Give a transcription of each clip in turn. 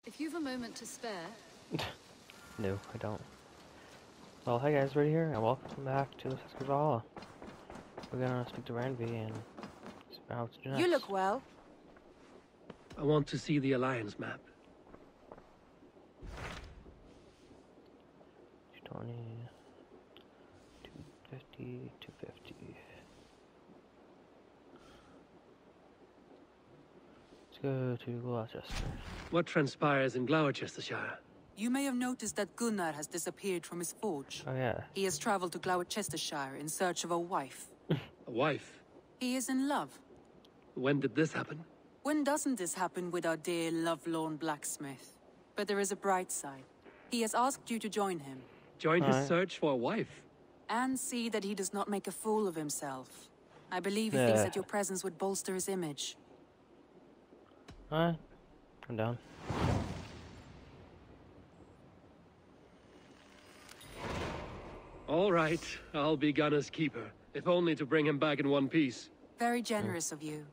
If you've a moment to spare. No, I don't. Well, hi guys, right here, and welcome back to Valhalla. We're gonna speak to Ranvi and see how to do next. You look well. I want to see the Alliance map. 220, 250, 250. Let's go to Gloucester. What transpires in Gloucestershire? You may have noticed that Gunnar has disappeared from his forge. Oh yeah. He has traveled to Gloucestershire in search of a wife. A wife? He is in love. When did this happen? When doesn't this happen with our dear lovelorn blacksmith? But there is a bright side. He has asked you to join him. Join his search for a wife? And see that he does not make a fool of himself. I believe he thinks that your presence would bolster his image. Alright, I'm down. All right, I'll be Gunner's keeper, if only to bring him back in one piece. Very generous of you.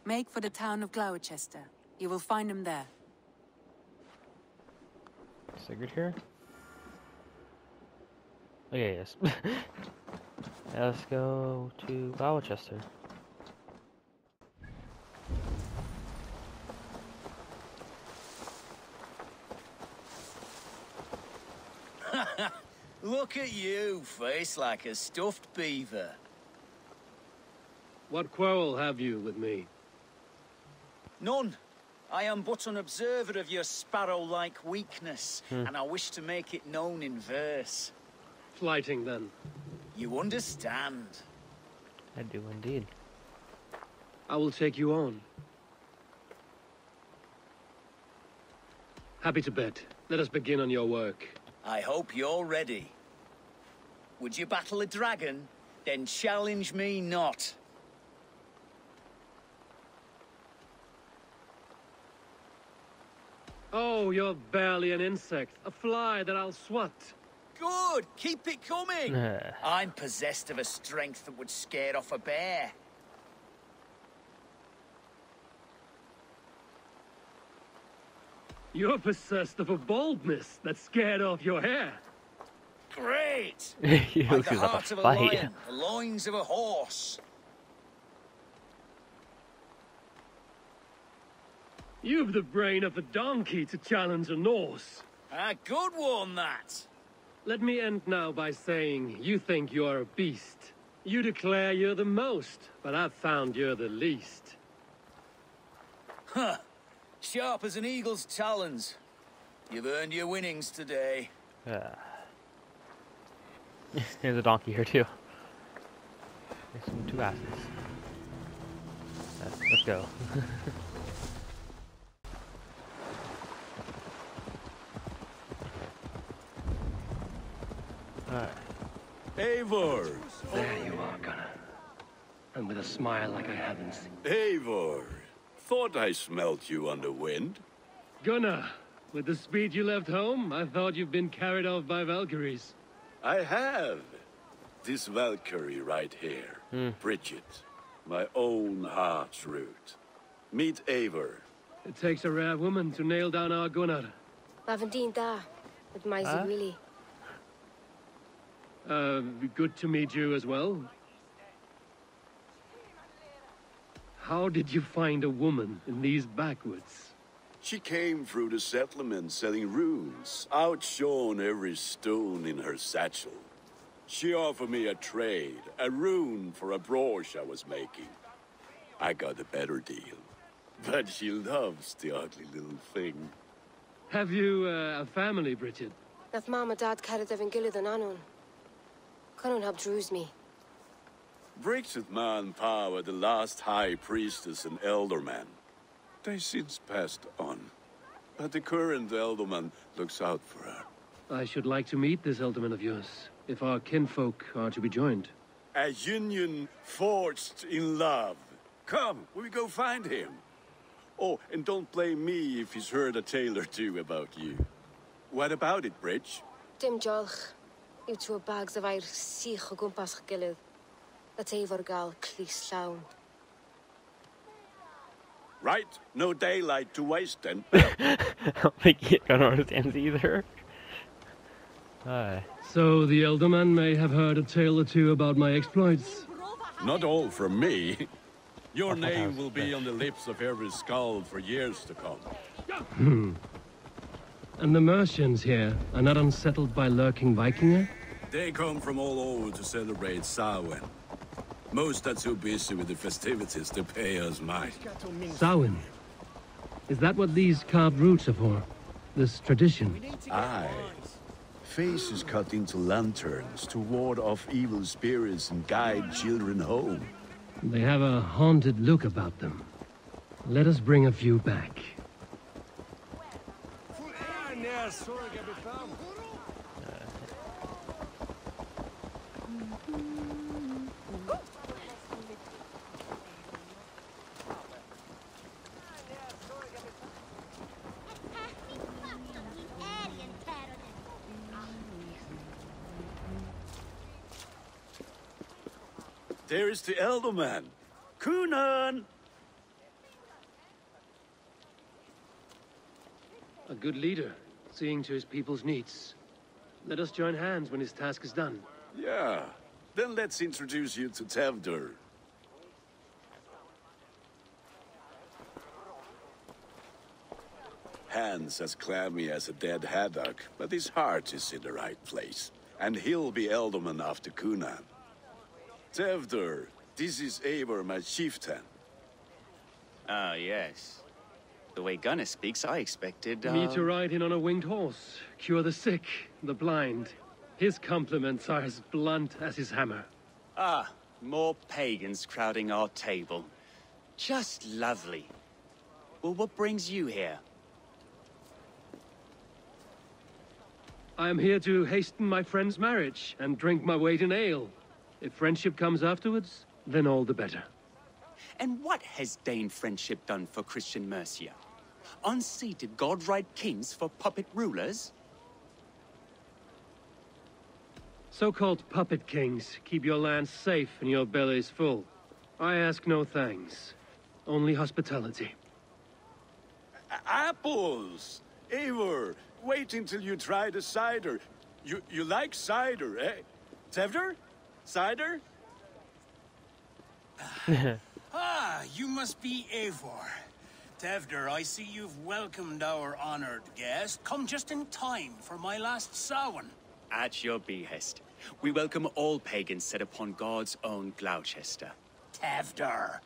Make for the town of Gloucester. You will find him there. Sigurd here? Oh yeah, yes. Yeah, let's go to Gloucester. Look at you, face like a stuffed beaver. What quarrel have you with me? None. I am but an observer of your sparrow-like weakness, and I wish to make it known in verse. Flighting, then. You understand. I do indeed. I will take you on. Happy to bet. Let us begin on your work. I hope you're ready. Would you battle a dragon? Then challenge me not. Oh, you're barely an insect. A fly that I'll swat. Good! Keep it coming! I'm possessed of a strength that would scare off a bear. You're possessed of a boldness that scared off your hair. Great! You Like the look like heart a of a fight. lion, the loins of a horse. You've the brain of a donkey to challenge a Norse. A good one, that. Let me end now by saying you think you're a beast. You declare you're the most, but I've found you're the least. Huh. Sharp as an eagle's talons. You've earned your winnings today. Here's a donkey here too. There's some two asses. Let's go. Alright. Eivor! There you are, Gunnar. And with a smile like I haven't seen. Eivor! Thought I smelt you on the wind. Gunnar, with the speed you left home, I thought you'd been carried off by Valkyries. I have. This Valkyrie right here. Bridget. My own heart's root. Meet Eivor. It takes a rare woman to nail down our Gunnar. Lavendine da, with my Willie. Good to meet you as well. How did you find a woman in these backwoods? She came through the settlement selling runes, outshone every stone in her satchel. She offered me a trade, a rune for a brooch I was making. I got a better deal. But she loves the ugly little thing. Have you a family, Bridget? Nath Mom and Dad carried Evan Gillard and Anon. Conan helped druise me. Bridget Man Power, the last high priestess and elderman. They since passed on. But the current elderman looks out for her. I should like to meet this elderman of yours, if our kinfolk are to be joined. A union forged in love. Come, we go find him. Oh, and don't blame me if he's heard a tale or two about you. What about it, Bridge? Dim jolch. You two bags of air sich o gwmpas gilydd. That Eivor gal clis llawn. Right? No daylight to waste then. I don't think he understands either. So the Elderman may have heard a tale or two about my exploits. Not all from me. Your I thought that name was will be fish. on the lips of every skull for years to come. And the Mercians here are not unsettled by lurking Vikinger? They come from all over to celebrate Samhain. Most are too busy with the festivities to pay us mind. Samhain. Is that what these carved roots are for? This tradition? Aye. Faces cut into lanterns to ward off evil spirits and guide children home. They have a haunted look about them. Let us bring a few back. There is the Elderman. Kunan! A good leader, seeing to his people's needs. Let us join hands when his task is done. Yeah. Then let's introduce you to Tevdur. Hands as clammy as a dead haddock, but his heart is in the right place. And he'll be Elderman after Kunan. Tevdur, this is Eivor, my chieftain. Ah, yes. The way Gunnar speaks, I expected, Me to ride in on a winged horse, cure the sick, the blind. His compliments are as blunt as his hammer. Ah, more pagans crowding our table. Just lovely. Well, what brings you here? I am here to hasten my friend's marriage and drink my weight in ale. If friendship comes afterwards, then all the better. And what has Dane friendship done for Christian Mercia? Unseated godright kings for puppet rulers? So-called puppet kings keep your lands safe and your bellies full. I ask no thanks, only hospitality. Apples! Eivor, wait until you try the cider. You like cider, eh? Tevdur? Cider? Ah, you must be Eivor. Tevdur, I see you've welcomed our honored guest. Come just in time for my last Samhain. At your behest. We welcome all pagans set upon God's own Gloucester. Tevdur,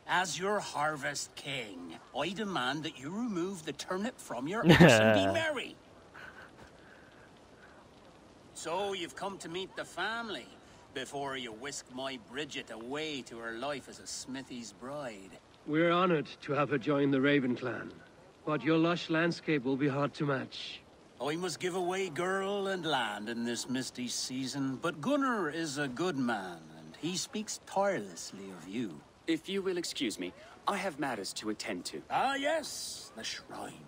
as your harvest king, I demand that you remove the turnip from your ass and be merry. So you've come to meet the family before you whisk my Bridget away to her life as a smithy's bride. We're honored to have her join the Raven clan, but your lush landscape will be hard to match. I must give away girl and land in this misty season, but Gunnar is a good man, and he speaks tirelessly of you. If you will excuse me, I have matters to attend to. Ah, yes, the shrine.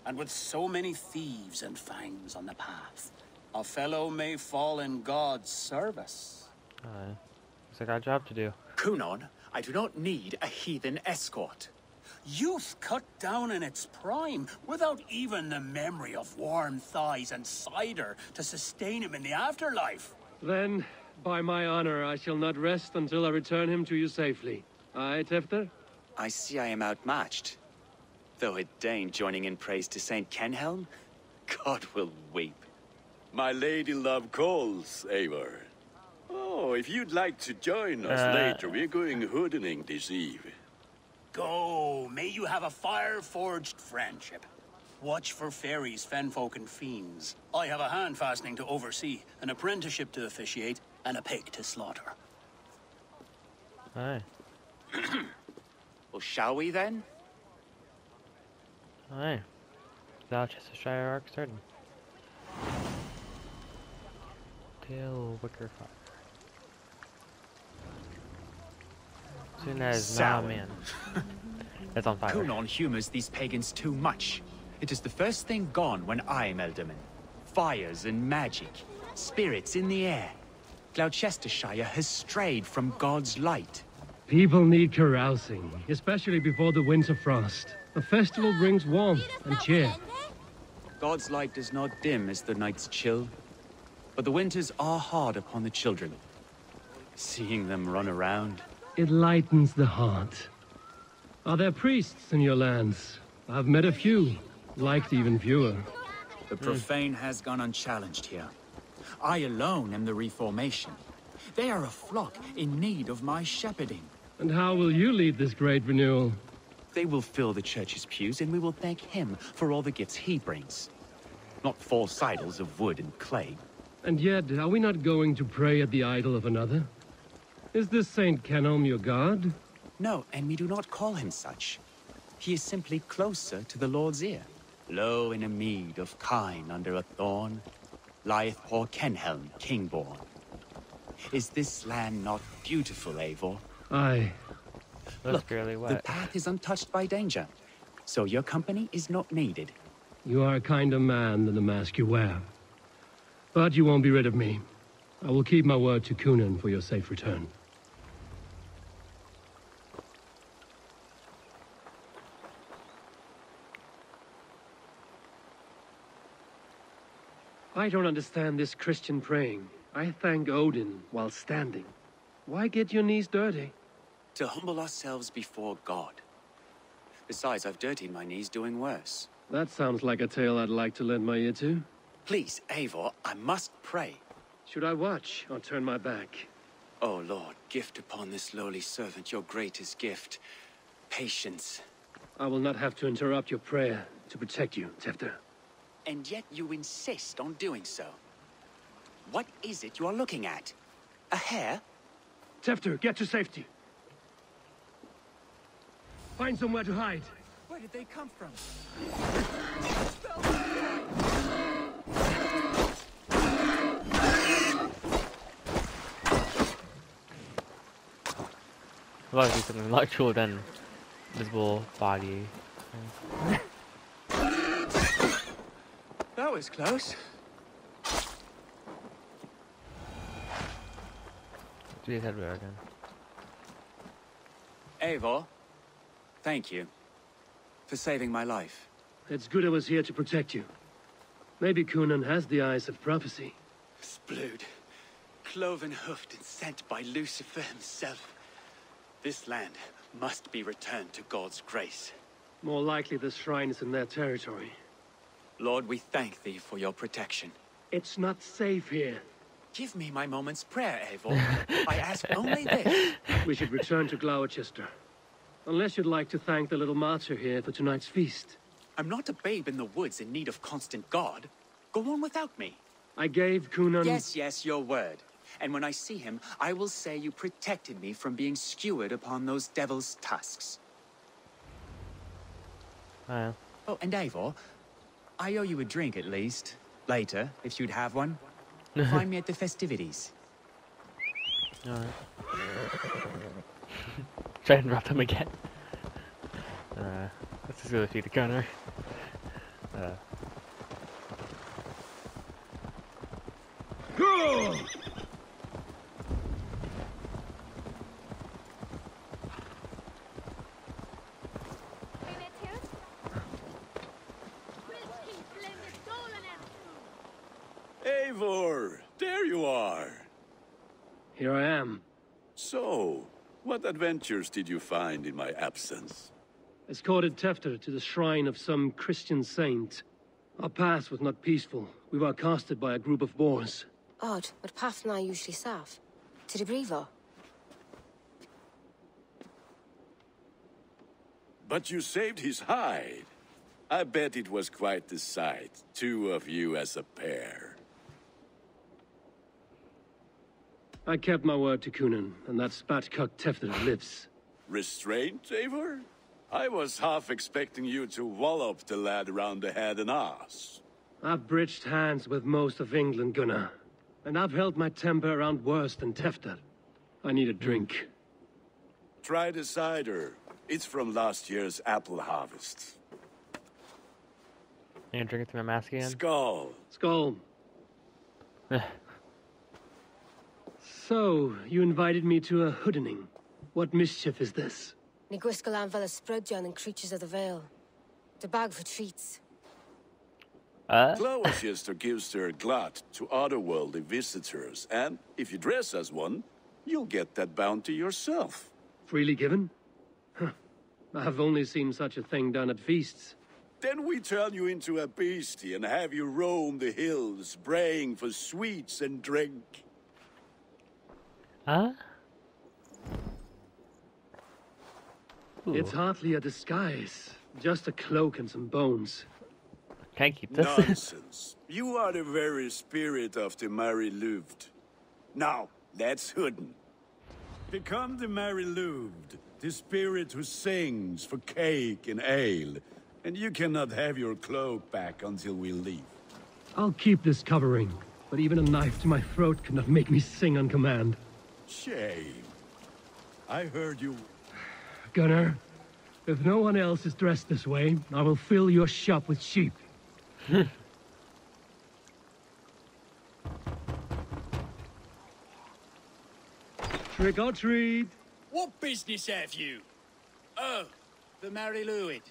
And with so many thieves and fangs on the path, a fellow may fall in God's service. Looks like I got a job to do. Kunon, I do not need a heathen escort. Youth cut down in its prime, without even the memory of warm thighs and cider to sustain him in the afterlife. Then, by my honor, I shall not rest until I return him to you safely. Aye, Tefter? I see I am outmatched. Though a Dane joining in praise to Saint Kenhelm, God will weep. My lady love calls, Eivor. Oh, if you'd like to join us later, we're going hoodening this eve. Go, may you have a fire-forged friendship. Watch for fairies, fenfolk, and fiends. I have a hand fastening to oversee, an apprenticeship to officiate, and a pig to slaughter. Aye. Well, shall we then? Aye. Gloucestershire arc started. Tail wicker fire. Soon as now, man. It's on fire. Kunon humors these pagans too much. It is the first thing gone when I am Elderman. Fires and magic, spirits in the air. Gloucestershire has strayed from God's light. People need carousing, especially before the winter frost. A festival brings warmth and cheer. God's light does not dim as the nights chill, but the winters are hard upon the children. Seeing them run around, It lightens the heart. Are there priests in your lands? I've met a few, liked even fewer. the profane has gone unchallenged here. I alone am the reformation. They are a flock in need of my shepherding. And how will you lead this great renewal? They will fill the church's pews, and we will thank him for all the gifts he brings. Not false idols of wood and clay. And yet, are we not going to pray at the idol of another? Is this Saint Kenom your god? No, and we do not call him such. He is simply closer to the Lord's ear. Low in a mead of kine under a thorn, lieth poor Kenhelm, king-born. Is this land not beautiful, Eivor? Aye. That's Look, fairly the wet. path is untouched by danger, so your company is not needed. You are a kinder man than the mask you wear. But you won't be rid of me. I will keep my word to Kunan for your safe return. I don't understand this Christian praying. I thank Odin while standing. Why get your knees dirty? To humble ourselves before God. Besides, I've dirtied my knees doing worse. That sounds like a tale I'd like to lend my ear to. Please, Eivor, I must pray. Should I watch or turn my back? Oh Lord, gift upon this lowly servant your greatest gift. Patience. I will not have to interrupt your prayer to protect you, Tefter. And yet you insist on doing so. What is it you are looking at? A hare? Tefter, get to safety. Find somewhere to hide. Where did they come from? Well, that'd be something a lot cooler than visible body. That was close. Do his head wear again. Eivor, thank you for saving my life. It's good I was here to protect you. Maybe Kunan has the eyes of prophecy. Splood, cloven-hoofed and sent by Lucifer himself. This land must be returned to God's grace. More likely this shrine is in their territory. Lord, we thank thee for your protection. It's not safe here. Give me my moment's prayer, Eivor. I ask only this. We should return to Gloucester. Unless you'd like to thank the little martyr here for tonight's feast. I'm not a babe in the woods in need of constant guard. Go on without me. I gave Kunan... Yes, your word. And when I see him, I will say you protected me from being skewered upon those devil's tusks. Oh, Oh, and Eivor, I owe you a drink at least. Later, if you'd have one. Find me at the festivities. alright. Try and interrupt him again. Let's just go defeat the gunner. Eivor, there you are. Here I am. So, what adventures did you find in my absence? Escorted Tefter to the shrine of some Christian saint. Our path was not peaceful. We were accosted by a group of boars. Odd, but path na usually safe. To the Brevo. But you saved his hide. I bet it was quite the sight, two of you as a pair. I kept my word to Kunan, and that spatcock Tefter lives. Restraint, Eivor? I was half expecting you to wallop the lad around the head and ass. I've bridged hands with most of England, Gunnar. And I've held my temper around worse than Tefter. I need a drink. Try the cider. It's from last year's apple harvest. You gonna drink it through my mask again? Skull. Skull. So, you invited me to a hoodening. what mischief is this? Ní gwisgalan fel ysbrydion and creatures of the Vale. The bag for treats. Gloucester gives their glut to otherworldly visitors, and if you dress as one, you'll get that bounty yourself. Freely given? Huh. I've only seen such a thing done at feasts. Then we turn you into a beastie and have you roam the hills, braying for sweets and drink. Huh? It's hardly a disguise. Just a cloak and some bones. Can't keep this. Nonsense. You are the very spirit of the Mary Louved. Now, that's hidden. Become the Mary Louved, the spirit who sings for cake and ale. And you cannot have your cloak back until we leave. I'll keep this covering, but even a knife to my throat cannot make me sing on command. Shame. I heard you... Gunnar, if no one else is dressed this way, I will fill your shop with sheep. Trick or treat. What business have you? Oh, the Mary Louid.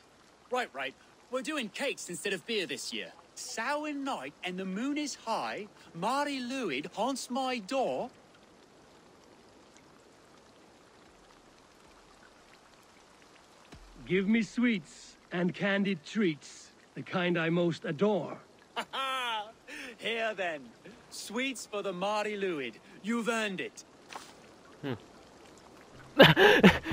Right. We're doing cakes instead of beer this year. Samhain night and the moon is high. Mary Louid haunts my door. Give me sweets and candied treats, the kind I most adore. Ha! Here then, sweets for the Mary Louid. You've earned it.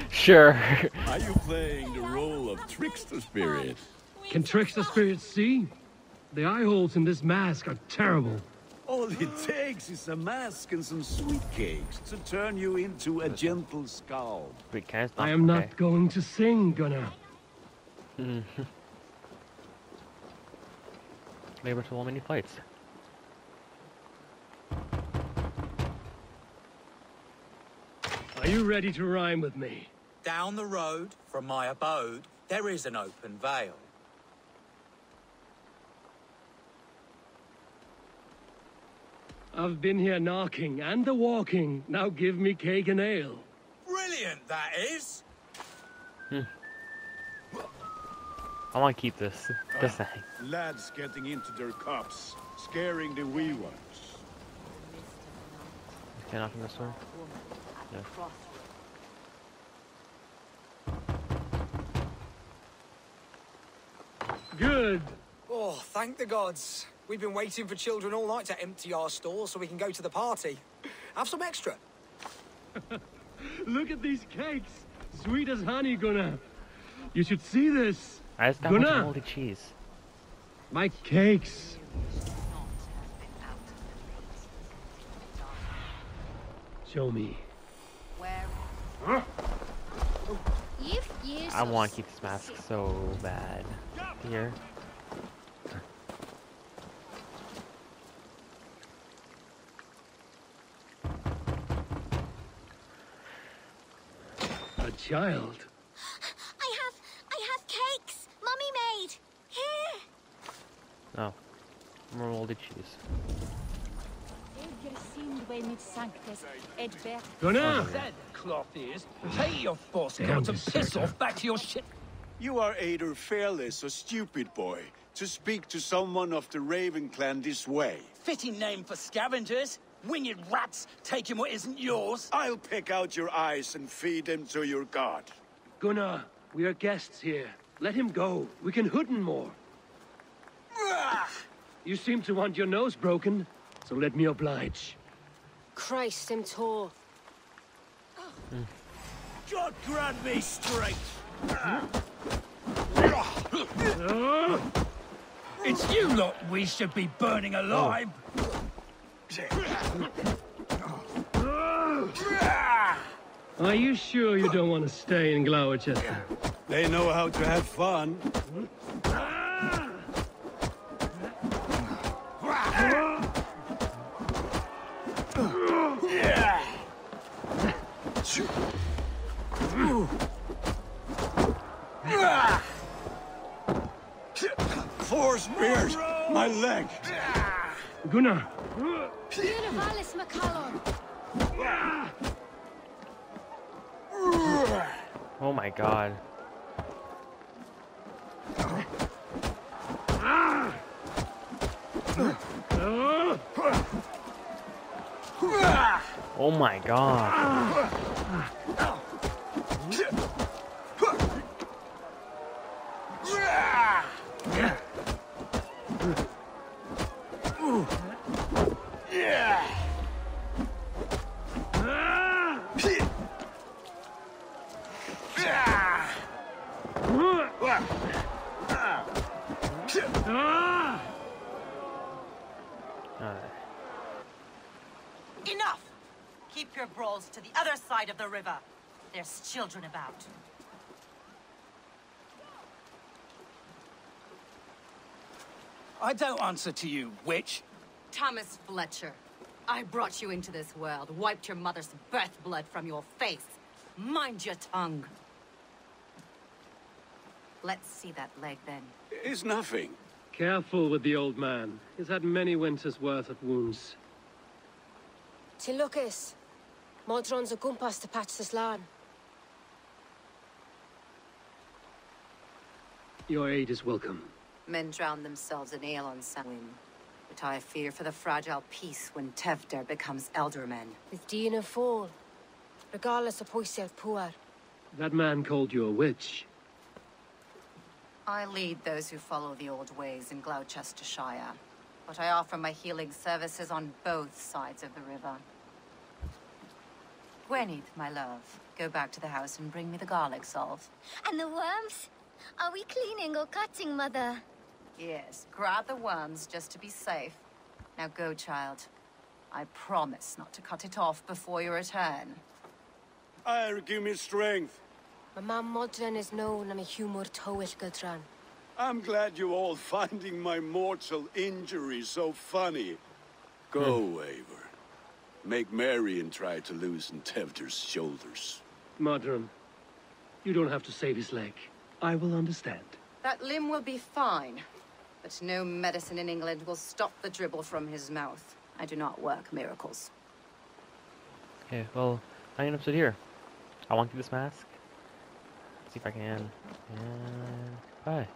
Sure. Are you playing the role of trickster spirit? Can trickster spirits see? The eye holes in this mask are terrible. All it takes is a mask and some sweet cakes to turn you into a gentle skull. Wait, can I am not going to sing, Gunnar. Labor to many fights. Are you ready to rhyme with me? Down the road from my abode, there is an open vale. I've been here knocking and the walking. Now give me cake and ale. Brilliant, that is. I want to keep this. This thing. Lads getting into their cups, scaring the wee ones. Can I knock on this one? No. Good. Oh, thank the gods. We've been waiting for children all night to empty our stores so we can go to the party. Have some extra. Look at these cakes. Sweet as honey, Gunnar. You should see this. I just got much moldy cheese. My cakes. Show me. Where? I want to keep this mask so bad. Here. A child. I have cakes. Mummy made. Here. Oh. More moldy cheese. Gunnar! Cloth is. Take your force down to piss off back to your ship. You are either fearless or stupid, boy, to speak to someone of the Raven clan this way. Fitting name for scavengers. Winged rats taking what isn't yours. I'll pick out your eyes and feed them to your god. Gunnar, we are guests here. Let him go. We can hooden more. You seem to want your nose broken, so let me oblige. Christ, him tore. God grant me strength. It's you lot we should be burning alive. Are you sure you don't want to stay in Gloucester? They know how to have fun. Four spears! My leg! Gunnar! Univalis McCallum. Oh my god. Oh my god. Enough! Keep your brawls to the other side of the river. There's children about. I don't answer to you, witch. Thomas Fletcher, I brought you into this world, wiped your mother's birth blood from your face. Mind your tongue. Let's see that leg, then. It's nothing. Careful with the old man. He's had many winters' worth of wounds. Till Lucas. Modron's a gumpas to patch this land. Your aid is welcome. Men drown themselves in ale on Samhain. But I fear for the fragile peace when Tevder becomes eldermen. With Dean and Fall. Regardless of Poisiel Puar. That man called you a witch. I lead those who follow the old ways in Gloucestershire. But I offer my healing services on both sides of the river. Gweneth, my love, go back to the house and bring me the garlic salve. And the worms? Are we cleaning or cutting, Mother? Yes, grab the worms just to be safe. Now go, child. I promise not to cut it off before your return. Give me strength. My mam Modron is known am a humor towill Gudran. I'm glad you all finding my mortal injury so funny. Go, Eivor. Make merry and try to loosen Tevder's shoulders. Modron, you don't have to save his leg. I will understand. That limb will be fine. But no medicine in England will stop the dribble from his mouth. I do not work miracles. Okay, well, I'm gonna sit here. I want to do this mask. See if I can. And bye.